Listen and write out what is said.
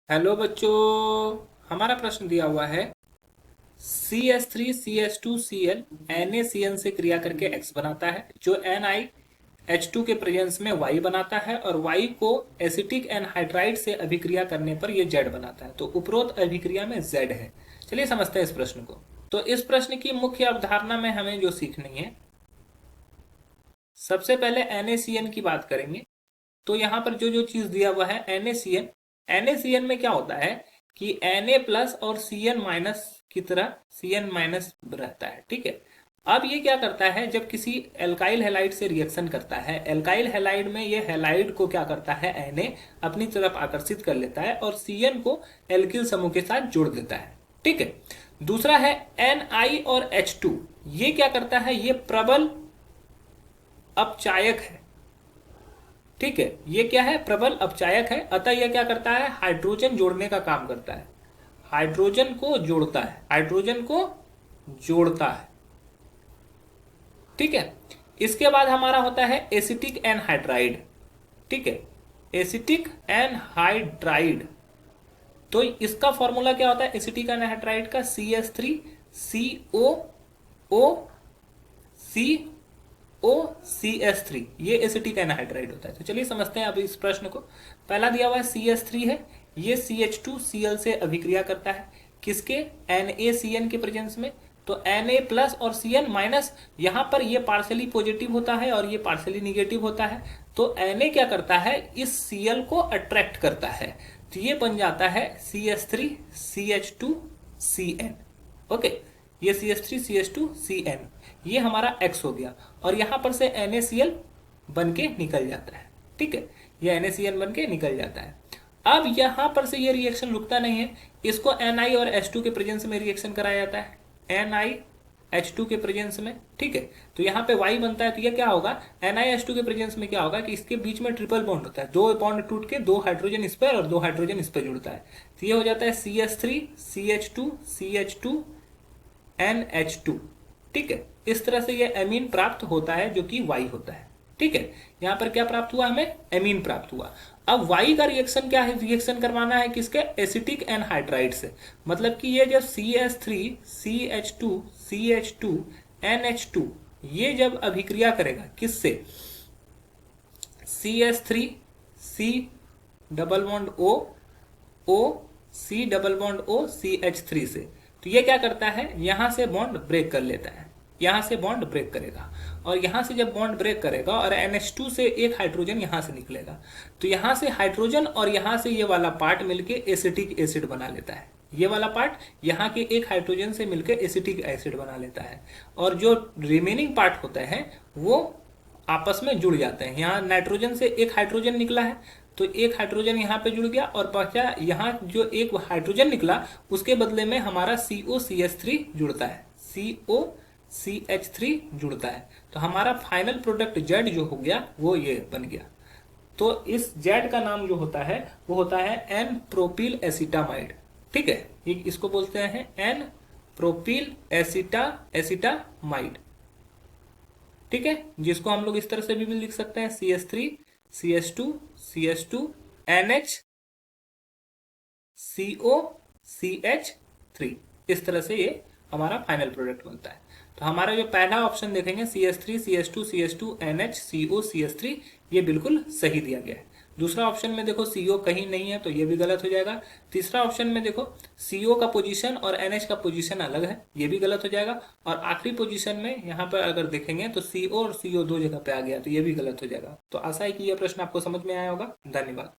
Hello बच्चों, हमारा प्रश्न दिया हुआ है CH3CH2Cl NaCN से क्रिया करके X बनाता है, जो NiH2 के प्रेजेंस में Y बनाता है और Y को एसिटिक एनहाइड्राइड से अभिक्रिया करने पर यह Z बनाता है। तो उपरोक्त अभिक्रिया में Z है। चलिए समझते हैं इस प्रश्न को। तो इस प्रश्न की मुख्य अवधारणा में हमें जो सीखनी है, सबसे पहले NaCN की बात करेंगे। तो यहाँ पर जो जो चीज दिया हुआ है NaCN में क्या होता है कि Na प्लस और Cn माइनस की तरह Cn माइनस रहता है। ठीक है। अब ये क्या करता है, जब किसी एल्काइल हैलाइड से रिएक्शन करता है, एल्काइल हैलाइड में ये हैलाइड को क्या करता है, Na अपनी तरफ आकर्षित कर लेता है और Cn को एल्किल समूह के साथ जोड़ देता है। ठीक है। दूसरा है Ni और H2, ये क्या करता है, ये प्रबल अपचायक है। ठीक है, ये क्या है, प्रबल अपचायक है। अतः यह क्या करता है, हाइड्रोजन जोड़ने का काम करता है, हाइड्रोजन को जोड़ता है, हाइड्रोजन को जोड़ता है। ठीक है। इसके बाद हमारा होता है एसिटिक एनहाइड्राइड। ठीक है, एसिटिक एनहाइड्राइड। तो इसका फॉर्मूला क्या होता है एसिटिक एनहाइड्राइड का, CH3COOCS3, ये एसिटिक एनहाइड्राइड होता है। तो चलिए समझते हैं अब इस प्रश्न को। पहला दिया हुआ है CH3 है, ये CH2Cl से अभिक्रिया करता है, किसके, NaCN के प्रेजेंस में। तो Na प्लस और Cn माइनस, यहां पर ये पार्शली पॉजिटिव होता है और ये पार्शली निगेटिव होता है। तो Na क्या करता है, इस Cl को अट्रैक्ट करता है, तो ये बन जाता है CH3CH2Cn। ओके, ये CH3CH2Cn, ये हमारा X हो गया और यहां पर से NaCl बन के निकल जाता है। ठीक है, ये NaCl बन के निकल जाता है। अब यहां पर से ये रिएक्शन रुकता नहीं है, इसको Ni और H2 के प्रेजेंस में रिएक्शन कराया जाता है, NiH2 के प्रेजेंस में। ठीक है, तो यहाँ पे Y बनता है, तो ये क्या होगा, NiH2 के प्रेजेंस में क्या होगा कि इसके बीच में ट्रिपल बॉन्ड होता है, दो बॉन्ड टूट के दो हाइड्रोजन इस पर और दो हाइड्रोजन इस पर जुड़ता है। तो ये हो जाता है CH3CH2CH2NH2। ठीक है, इस तरह से ये एमीन प्राप्त होता है जो कि Y होता है। ठीक है, यहाँ पर क्या प्राप्त हुआ, हमें एमीन प्राप्त हुआ। अब Y का रिएक्शन क्या है, रिएक्शन करवाना है किसके, एसिटिक एनहाइड्राइड से। मतलब कि ये जब CH3CH2CH2NH2 ये जब अभिक्रिया करेगा किससे, CH3C double bond O C double bond O CH3 से, तो ये क्या करता है, यहां से बॉन्ड ब्रेक कर लेता है, यहां से बॉन्ड ब्रेक करेगा और यहां से जब बॉन्ड ब्रेक करेगा और NH2 से एक हाइड्रोजन यहां से निकलेगा, तो यहां से हाइड्रोजन और यहां से ये वाला पार्ट मिलके एसिटिक एसिड बना लेता है। ये वाला पार्ट यहाँ के एक हाइड्रोजन से मिलकर एसिटिक एसिड बना लेता है और जो रिमेनिंग पार्ट होता है वो आपस में जुड़ जाते हैं। यहाँ नाइट्रोजन से एक हाइड्रोजन निकला है, तो एक हाइड्रोजन यहाँ पे जुड़ गया और बचा यहाँ जो एक हाइड्रोजन निकला उसके बदले में हमारा COCH3 जुड़ता है, COCH3 जुड़ता है। तो हमारा फाइनल प्रोडक्ट Z जो हो गया वो ये बन गया। तो इस Z का नाम जो होता है वो होता है एन प्रोपिल एसिटामाइड। ठीक है, इसको बोलते हैं एन प्रोपिल एसिटामाइड। ठीक है, जिसको हम लोग इस तरह से भी लिख सकते हैं CH3CH2CH2NH COCH3। इस तरह से ये हमारा फाइनल प्रोडक्ट बनता है। तो हमारा जो पहला ऑप्शन देखेंगे CH3CH2CH2NH COCH3, ये बिल्कुल सही दिया गया है। दूसरा ऑप्शन में देखो CO कहीं नहीं है, तो ये भी गलत हो जाएगा। तीसरा ऑप्शन में देखो CO का पोजीशन और NH का पोजीशन अलग है, ये भी गलत हो जाएगा। और आखिरी पोजीशन में यहाँ पर अगर देखेंगे तो CO और CO दो जगह पे आ गया, तो ये भी गलत हो जाएगा। तो आशा है कि यह प्रश्न आपको समझ में आया होगा। धन्यवाद।